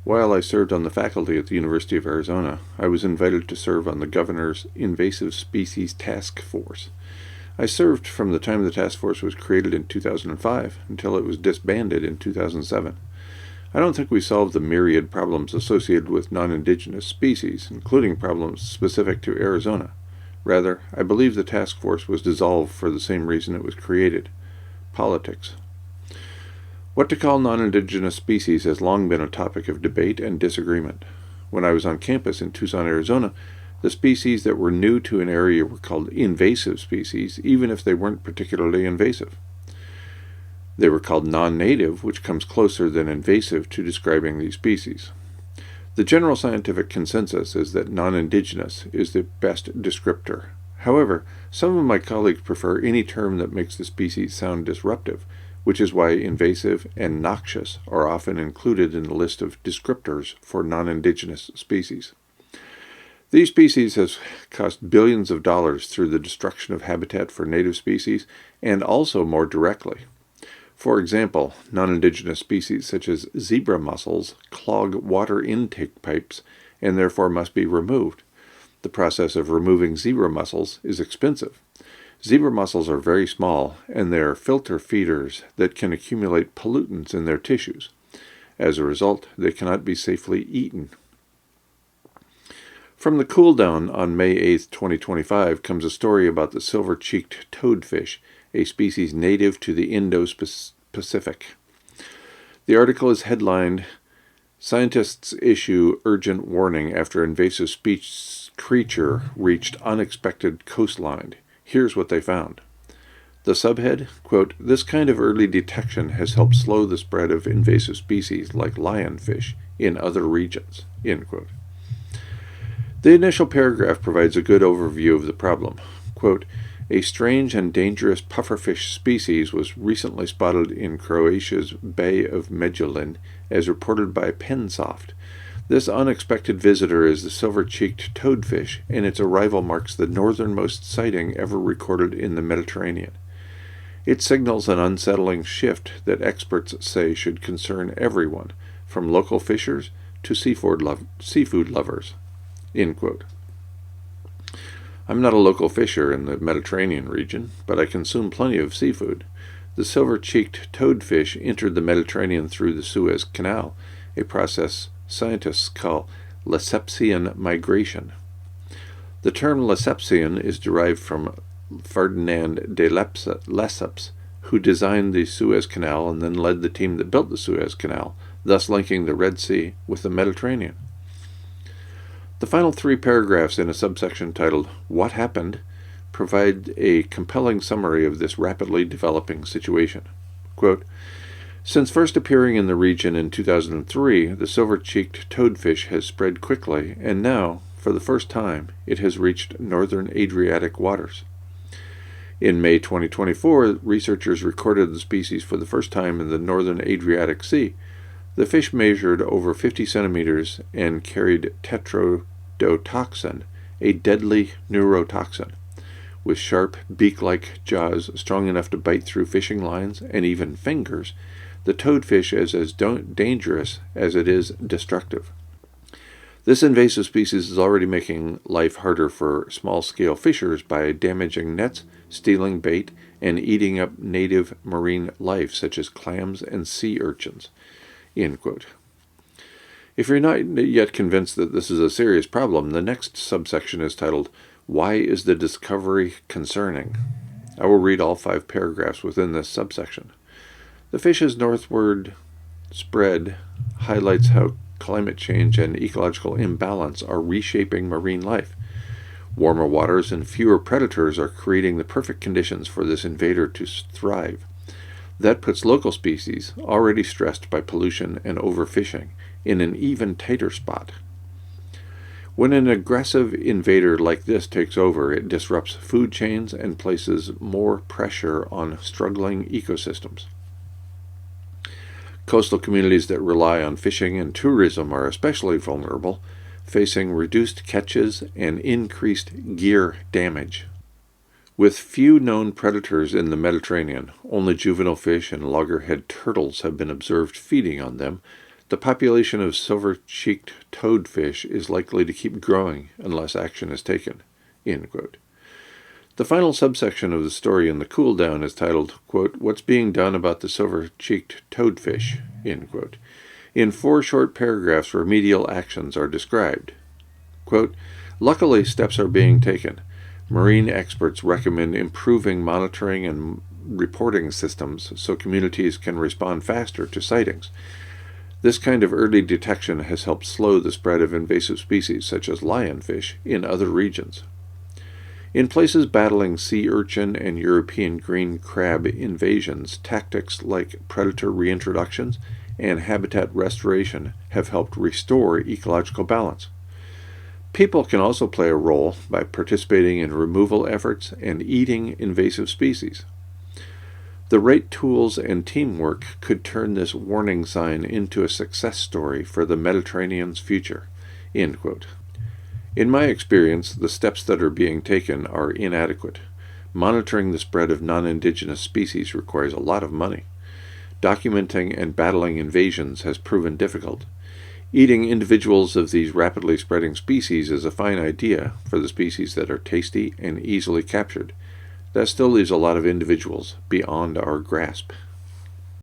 While I served on the faculty at the University of Arizona, I was invited to serve on the governor's Invasive Species Task Force. I served from the time the task force was created in 2005 until it was disbanded in 2007. I don't think we solved the myriad problems associated with non-Indigenous species, including problems specific to Arizona. Rather, I believe the task force was dissolved for the same reason it was created: politics. What to call non-Indigenous species has long been a topic of debate and disagreement. When I was on campus in Tucson, Arizona, the species that were new to an area were called invasive species, even if they weren't particularly invasive. They were called non-native, which comes closer than invasive to describing these species. The general scientific consensus is that non-Indigenous is the best descriptor. However, some of my colleagues prefer any term that makes the species sound disruptive, which is why invasive and noxious are often included in the list of descriptors for non-Indigenous species. These species have cost billions of dollars through the destruction of habitat for native species and also more directly. For example, non-Indigenous species such as zebra mussels clog water intake pipes and therefore must be removed. The process of removing zebra mussels is expensive. Zebra mussels are very small, and they are filter feeders that can accumulate pollutants in their tissues. As a result, they cannot be safely eaten. From the Cool Down on May 8, 2025, comes a story about the silver-cheeked toadfish, a species native to the Indo-Pacific. The article is headlined, "Scientists Issue Urgent Warning After Invasive Creature Reached Unexpected Coastline. Here's what they found." The subhead, quote, "This kind of early detection has helped slow the spread of invasive species like lionfish in other regions," end quote. The initial paragraph provides a good overview of the problem. Quote, "A strange and dangerous pufferfish species was recently spotted in Croatia's Bay of Medulin, as reported by Pensoft. This unexpected visitor is the silver-cheeked toadfish, and its arrival marks the northernmost sighting ever recorded in the Mediterranean. It signals an unsettling shift that experts say should concern everyone, from local fishers to seafood lovers." End quote. I'm not a local fisher in the Mediterranean region, but I consume plenty of seafood. The silver-cheeked toadfish entered the Mediterranean through the Suez Canal, a process scientists call Lessepian migration. The term Lessepian is derived from Ferdinand de Lesseps, who designed the Suez Canal and then led the team that built the Suez Canal, thus linking the Red Sea with the Mediterranean. The final 3 paragraphs in a subsection titled "What Happened?" provide a compelling summary of this rapidly developing situation. Quote, "Since first appearing in the region in 2003, the silver-cheeked toadfish has spread quickly, and now, for the first time, it has reached northern Adriatic waters. In May 2024, researchers recorded the species for the first time in the northern Adriatic Sea. The fish measured over 50 centimeters and carried tetrodotoxin, a deadly neurotoxin. With sharp, beak-like jaws strong enough to bite through fishing lines and even fingers, the toadfish is as dangerous as it is destructive. This invasive species is already making life harder for small-scale fishers by damaging nets, stealing bait, and eating up native marine life such as clams and sea urchins." End quote. If you're not yet convinced that this is a serious problem, the next subsection is titled, "Why is the discovery concerning?" I will read all 5 paragraphs within this subsection. The fish's northward spread highlights how climate change and ecological imbalance are reshaping marine life. Warmer waters and fewer predators are creating the perfect conditions for this invader to thrive. That puts local species, already stressed by pollution and overfishing, in an even tighter spot. When an aggressive invader like this takes over, it disrupts food chains and places more pressure on struggling ecosystems. Coastal communities that rely on fishing and tourism are especially vulnerable, facing reduced catches and increased gear damage. With few known predators in the Mediterranean, only juvenile fish and loggerhead turtles have been observed feeding on them. The population of silver-cheeked toadfish is likely to keep growing unless action is taken." End quote. The final subsection of the story in the cool down is titled, quote, "What's being done about the silver-cheeked toadfish?" End quote. In 4 short paragraphs, remedial actions are described. Quote, "Luckily, steps are being taken. Marine experts recommend improving monitoring and reporting systems so communities can respond faster to sightings. This kind of early detection has helped slow the spread of invasive species such as lionfish in other regions. In places battling sea urchin and European green crab invasions, tactics like predator reintroductions and habitat restoration have helped restore ecological balance. People can also play a role by participating in removal efforts and eating invasive species. The right tools and teamwork could turn this warning sign into a success story for the Mediterranean's future." End quote. In my experience, the steps that are being taken are inadequate. Monitoring the spread of non-indigenous species requires a lot of money. Documenting and battling invasions has proven difficult. Eating individuals of these rapidly spreading species is a fine idea for the species that are tasty and easily captured. That still leaves a lot of individuals beyond our grasp.